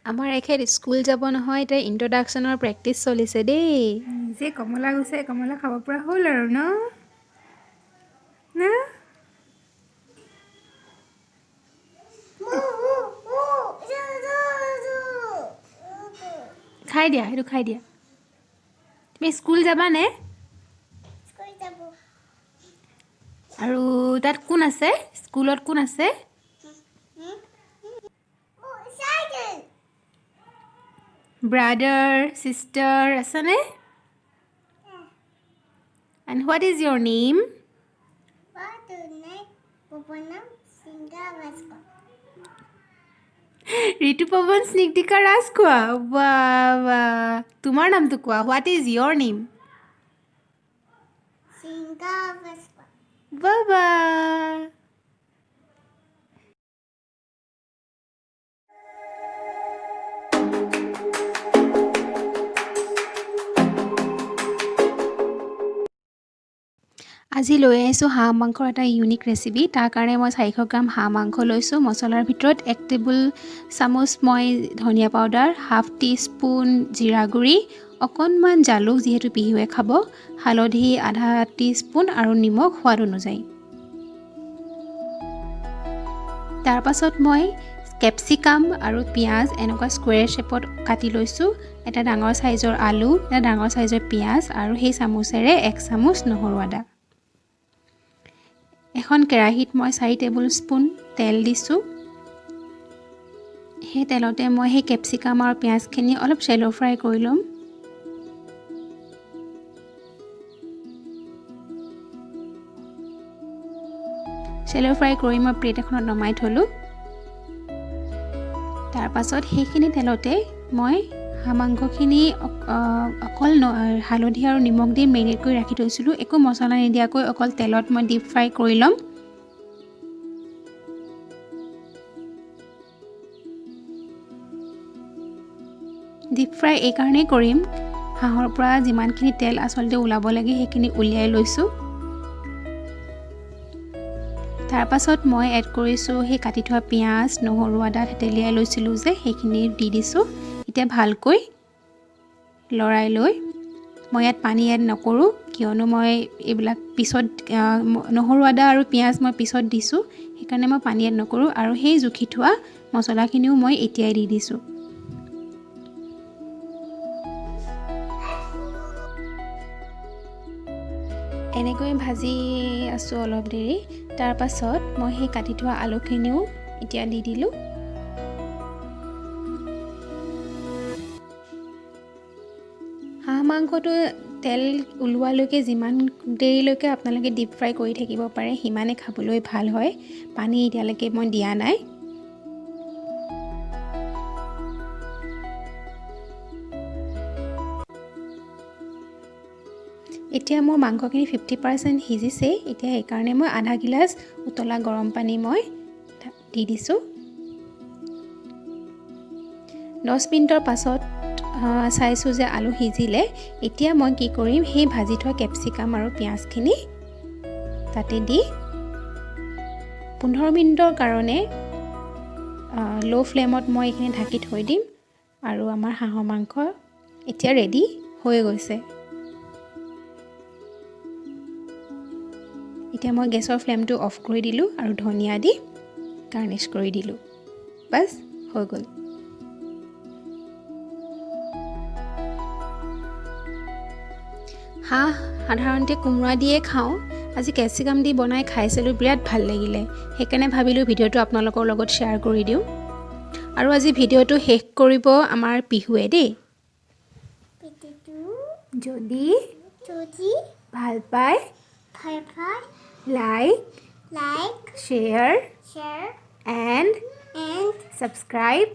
আমাৰ এখেত স্কুল যাব নহয় এতিয়া ইন্ট্ৰডাকশ্যনৰ প্ৰেক্টিচ চলিছে দেই যে কমলা গৈছে কমলা খাব পৰা হ'ল আৰু ন খাই দিয়া সেইটো খাই দিয়া তুমি স্কুল যাবানে আৰু তাত কোন আছে স্কুলত কোন আছে brother sister asane and what is your name Ritu Pavan Snigdika Raskwa wow tumar naam to kwa what is your name Singa Vaskwa baba আজি লৈ আহিছোঁ হাঁহ মাংসৰ এটা ইউনিক ৰেচিপি তাৰ কাৰণে মই 400 গ্ৰাম হাঁহ মাংস লৈছোঁ মছলাৰ ভিতৰত 1 টেবুল চামুচ মই ধনিয়া পাউডাৰ হাফ টি স্পুন জিৰা গুড়ি অকণমান জালুক যিহেতু পিহুৱে খাব হালধি আধা টি স্পুন আৰু নিমখ সোৱাদ অনুযায়ী তাৰ পাছত মই কেপচিকাম আৰু পিয়াজ এনেকুৱা স্কুৱেৰ শেপত কাটি লৈছোঁ এটা ডাঙৰ সাইজৰ আলু এটা ডাঙৰ সাইজৰ পিয়াজ আৰু সেই চামুচেৰে 1 চামুচ নহৰু আদা এখন কেৰাহীত মই 4 টেবুল স্পুন তেল দিছোঁ হে তেলতে মই হে কেপচিকাম আৰু পিয়াজখিনি অলপ শ্যালো ফ্ৰাই কৰি লম শ্যালো ফ্ৰাই কৰি মই প্লেট এখনত নমাই থলো তাৰ পাছত হেখিনি তেলতে মই হাঁহ মাংসখিনি অকল হালধি আৰু নিমখ দি মেৰিনেট কৰি ৰাখি থৈছিলোঁ একো মছলা নিদিয়াকৈ অকল তেলত মই ডিপ ফ্ৰাই কৰি লম ডিপ ফ্ৰাই এই কাৰণে কৰিম হাঁহৰ পৰা যিমানখিনি তেল আসলতে ওলাব লাগে হেখিনি উলিয়াই লৈছোঁ তাৰ পাছত মই এড কৰিছোঁ হে কাটি থোৱা পিয়াজ নহৰু আদা থেতেলিয়াই লৈছিলোঁ যে হেখিনি দি দিছোঁ এতিয়া ভালকৈ লৰাই লৈ মই ইয়াত পানী এড নকৰোঁ কিয়নো মই এইবিলাক পিছত নহৰু আদা আৰু পিয়াজ মই পিছত দিছোঁ সেইকাৰণে মই পানী এড নকৰোঁ আৰু সেই জুখি থোৱা মছলাখিনিও মই এতিয়াই দি দিছোঁ এনেকৈ ভাজি আছোঁ অলপ দেৰি তাৰ পাছত মই সেই কাটি থোৱা আলুখিনিও এতিয়া দি দিলোঁ হাঁহ মাংসটো তেল উলোৱালৈকে যিমান দেৰিলৈকে আপোনালোকে ডিপ ফ্ৰাই কৰি থাকিব পাৰে হিমানে খাবলৈ ভাল হয় পানী এতিয়ালৈকে মই দিয়া নাই এতিয়া মোৰ মাংসখিনি 50% সিজিছে এতিয়া এই কাৰণে মই আধা গিলাচ উতলা গৰম পানী মই দি দিছোঁ 10 মিনিটৰ পাছত চাইছোঁ যে আলু সিজিলে এতিয়া মই কি কৰিম সেই ভাজি থোৱা কেপচিকাম আৰু পিয়াজখিনি তাতে দি 15 মিনিটৰ কাৰণে লো ফ্লেমত মই এইখিনি ঢাকি থৈ দিম আৰু আমাৰ হাঁহৰ মাংস এতিয়া ৰেডি হৈ গৈছে এতিয়া মই গেছৰ ফ্লেমটো অফ কৰি দিলোঁ আৰু ধনিয়া দি গাৰ্নিশ কৰি দিলোঁ বাস হৈ গ'ল হাঁহ সাধাৰণতে কোমৰা দিয়ে খাওঁ আজি কেপচিকাম দি বনাই খাইছিলোঁ বিৰাট ভাল লাগিলে সেইকাৰণে ভাবিলোঁ ভিডিঅ'টো আপোনালোকৰ লগত শ্বেয়াৰ কৰি দিওঁ আৰু আজি ভিডিঅ'টো শেষ কৰিব আমাৰ পিহুৱে দেই যদি ভাল পায় like share and subscribe